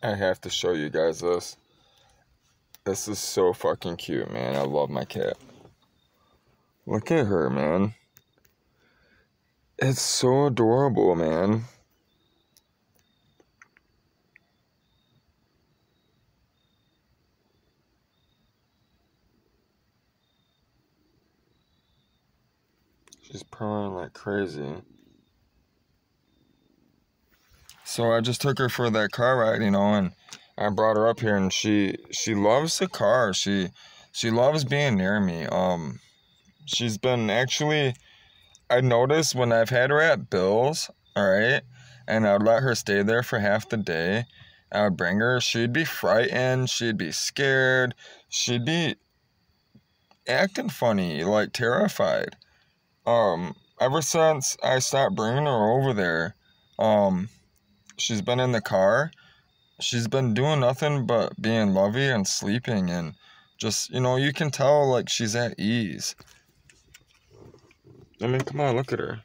I have to show you guys this. This is so fucking cute, man. I love my cat. Look at her, man. It's so adorable, man. She's purring like crazy. So I just took her for that car ride, and I brought her up here, and she loves the car. She loves being near me. She's been actually. I noticed when I've had her at Bill's, all right, and I'd let her stay there for half the day. I would bring her. She'd be frightened. She'd be scared. She'd be acting funny, like terrified. Ever since I stopped bringing her over there, um, she's been in the car. She's been doing nothing but being lovey and sleeping, and just, you can tell like she's at ease. I mean, come on, look at her.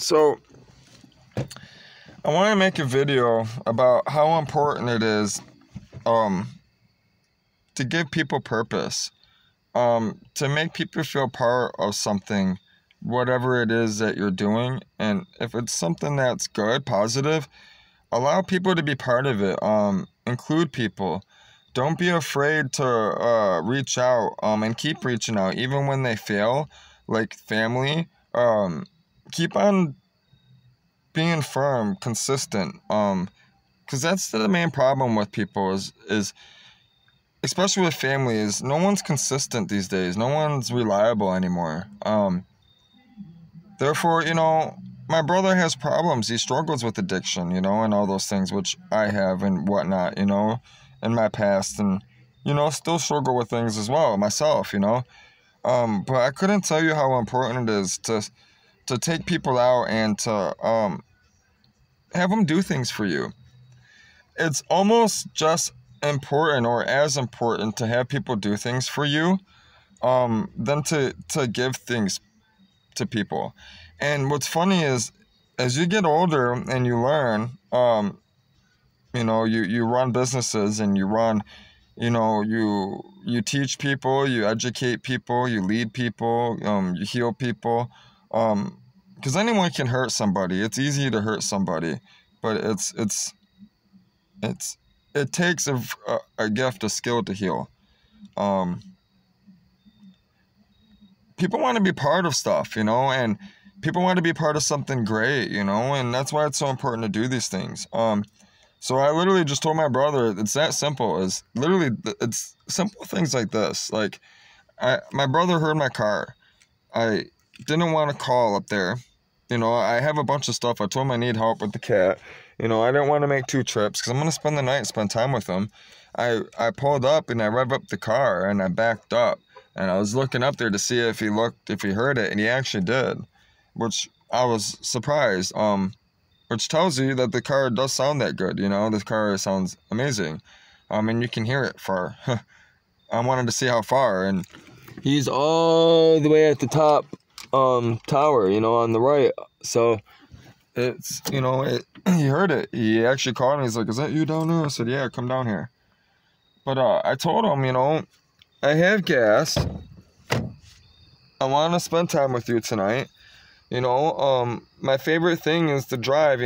So, I want to make a video about how important it is to give people purpose, to make people feel part of something, whatever it is that you're doing. And if it's something that's good, positive, allow people to be part of it. Include people. Don't be afraid to reach out, and keep reaching out, even when they fail, like family. Keep on being firm, consistent. Because that's the main problem with people is especially with families, no one's consistent these days. No one's reliable anymore. Therefore, my brother has problems. He struggles with addiction, and all those things, which I have and whatnot, in my past, and, still struggle with things as well myself. But I couldn't tell you how important it is to take people out and to have them do things for you. It's almost just important or as important to have people do things for you than to give things to people. And what's funny is as you get older and you learn, you run businesses and you run, you teach people, you educate people, you lead people, you heal people. Because anyone can hurt somebody. It's easy to hurt somebody, but it takes a gift, a skill to heal. Um, People want to be part of stuff, and people want to be part of something great, and that's why it's so important to do these things. So I literally just told my brother it's that simple. It's simple things like this. Like, my brother heard my car. I didn't want to call up there. I have a bunch of stuff. I told him I need help with the cat. I didn't want to make 2 trips because I'm going to spend the night and spend time with him. I pulled up and I revved up the car and I backed up. And I was looking up there to see if he heard it, and he actually did, which I was surprised. Which tells you that the car does sound that good, The car sounds amazing. And you can hear it far. I wanted to see how far, and he's all the way at the top tower, on the right. So it's, he heard it. He actually called me. He's like, "Is that you down there?" I said, "Yeah, come down here." But I told him, I have gas. I want to spend time with you tonight. My favorite thing is to drive,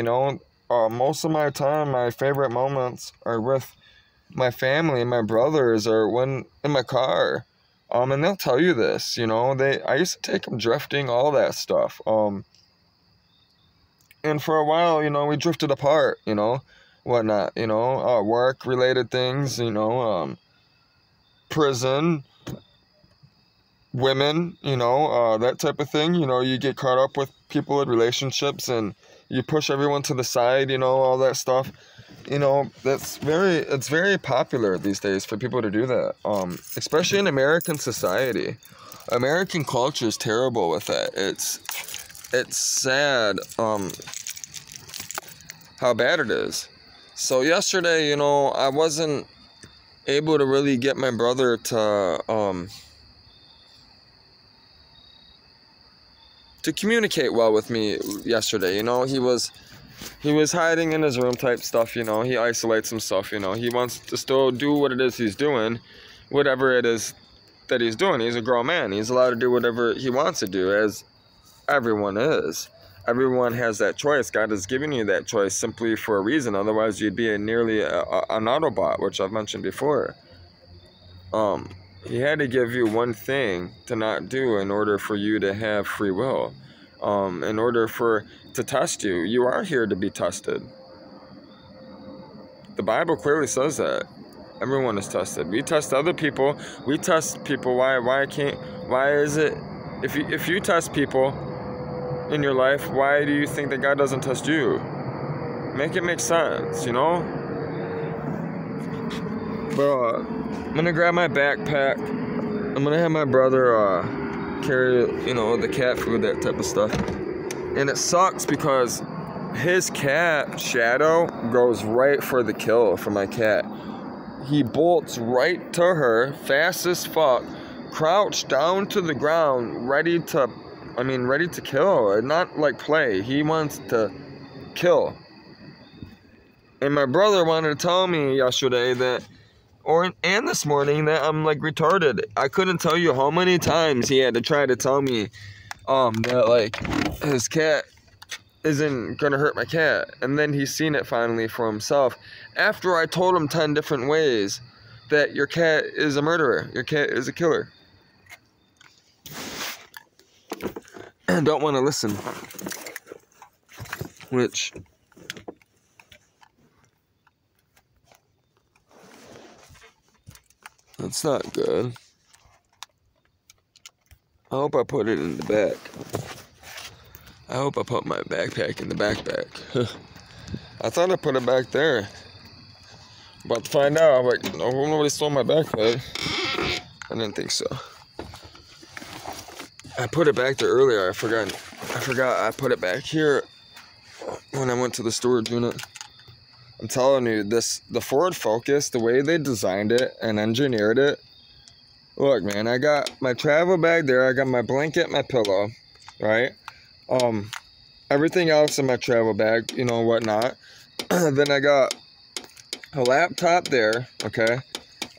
most of my time, my favorite moments are with my family, my brothers, or when in my car. And they'll tell you this, I used to take them drifting, all that stuff. And for a while, we drifted apart, whatnot, work-related things, prison, women, that type of thing. You get caught up with people in relationships and you push everyone to the side, all that stuff. It's very popular these days for people to do that, especially in American society. American culture is terrible with that. It's sad how bad it is. So yesterday, I wasn't able to really get my brother to to communicate well with me yesterday. You know, he was hiding in his room type stuff. You know, he isolates himself. You know, he wants to still do what it is he's doing, whatever it is that he's doing. He's a grown man. He's allowed to do whatever he wants to do, as everyone is. Everyone has that choice. God has given you that choice simply for a reason. Otherwise, you'd be nearly an Autobot, which I've mentioned before. He had to give you one thing to not do in order for you to have free will. In order to test you. You are here to be tested. The Bible clearly says that. Everyone is tested. We test other people. We test people. Why is it, if you test people in your life, why do you think that God doesn't test you? Make it make sense, you know? But I'm gonna grab my backpack. I'm gonna have my brother carry, you know, the cat food, that type of stuff. And it sucks because his cat, Shadow, goes right for the kill for my cat. He bolts right to her, fast as fuck, crouched down to the ground, ready to kill, and not like play. He wants to kill. And my brother wanted to tell me yesterday and this morning that I'm like retarded. I couldn't tell you how many times he had to try to tell me that like his cat isn't gonna hurt my cat. And then he's seen it finally for himself after I told him 10 different ways that your cat is a murderer, your cat is a killer. And don't want to listen, which that's not good. I hope I put it in the back. I hope I put my backpack in the backpack. I thought I put it back there. About to find out. I'm like, no, nobody stole my backpack. I didn't think so. I put it back there earlier. I forgot I put it back here when I went to the storage unit. I'm telling you, the Ford Focus, the way they designed it and engineered it. Look, man, I got my travel bag there. I got my blanket, my pillow, right? Everything else in my travel bag, you know, whatnot. Then I got a laptop there, okay?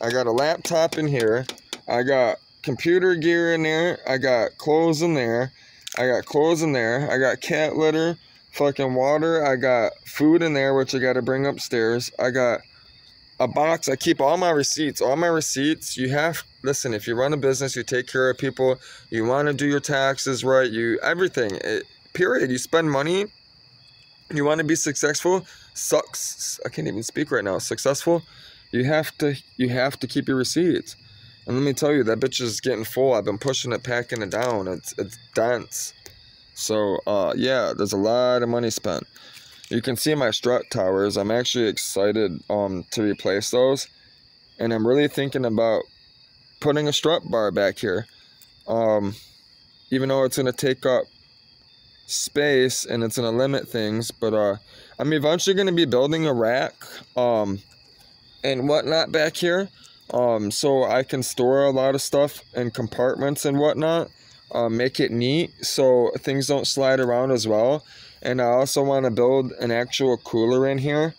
I got a laptop in here. I got computer gear in there. I got clothes in there. I got clothes in there. I got cat litter, fucking water. I got food in there, which I got to bring upstairs. I got a box. I keep all my receipts. All my receipts. Listen, if you run a business, you take care of people, you want to do your taxes right, everything. Period. You spend money. You want to be successful. I can't even speak right now. Successful. You have to keep your receipts. And let me tell you, that bitch is getting full. I've been pushing it, packing it down. It's dense. So, yeah, there's a lot of money spent. You can see my strut towers. I'm actually excited to replace those. And I'm really thinking about putting a strut bar back here. Even though it's going to take up space and it's going to limit things. But I'm eventually going to be building a rack and whatnot back here. So I can store a lot of stuff in compartments and whatnot, make it neat so things don't slide around as well. And I also want to build an actual cooler in here.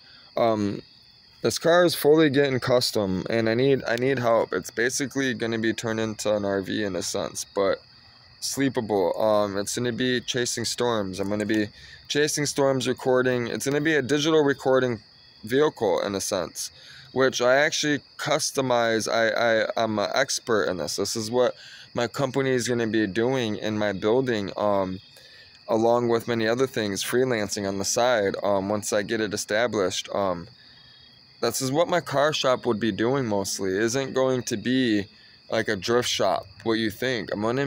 This car is fully getting custom, and I need help. It's basically going to be turned into an RV in a sense, but sleepable. It's going to be chasing storms. I'm going to be chasing storms, recording. It's going to be a digital recording vehicle in a sense, which I actually customize. I'm an expert in this. This is what my company is going to be doing in my building, along with many other things, freelancing on the side, once I get it established. This is what my car shop would be doing mostly. It isn't going to be like a drift shop, what you think. I'm going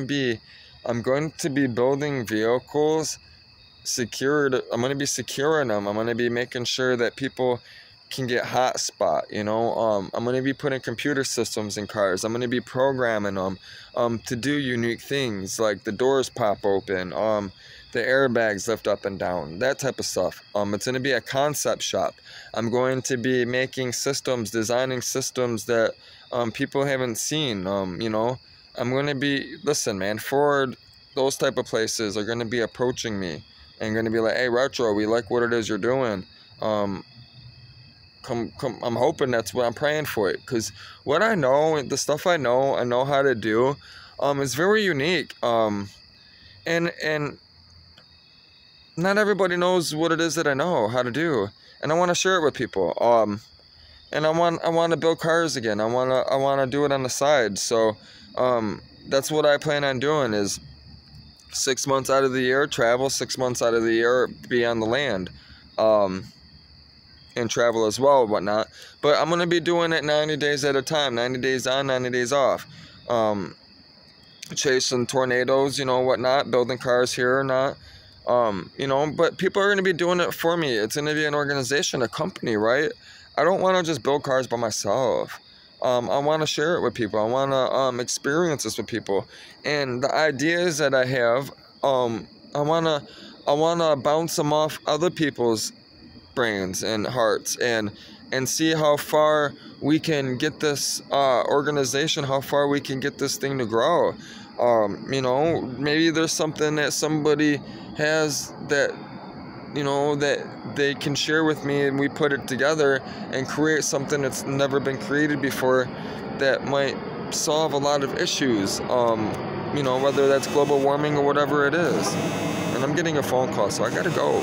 to be building vehicles secured. I'm going to be securing them. I'm going to be making sure that people can get hotspot, you know. I'm going to be putting computer systems in cars. I'm going to be programming them to do unique things, like the doors pop open, the airbags lift up and down, that type of stuff. It's going to be a concept shop. I'm going to be making systems, designing systems that people haven't seen. You know, I'm going to be, listen, man, Ford those type of places are going to be approaching me and going to be like, hey, Retro, we like what it is you're doing. Come, I'm hoping that's what I'm praying for it, because what I know, the stuff I know how to do, is very unique. And not everybody knows what it is that I know how to do, and I want to share it with people. And I want to build cars again. I want to do it on the side. So, that's what I plan on doing, is 6 months out of the year travel, 6 months out of the year be on the land. And travel as well, whatnot. But I'm gonna be doing it 90 days at a time, 90 days on, 90 days off. Chasing tornadoes, whatnot, building cars here or not. But people are gonna be doing it for me. It's gonna be an organization, a company, right? I don't want to just build cars by myself. I want to share it with people. I want to experience this with people. And the ideas that I have, I wanna bounce them off other people's brains and hearts, and see how far we can get this organization, how far we can get this thing to grow. Maybe there's something that somebody has that that they can share with me, and we put it together and create something that's never been created before, that might solve a lot of issues, whether that's global warming or whatever it is. And I'm getting a phone call, so I gotta go.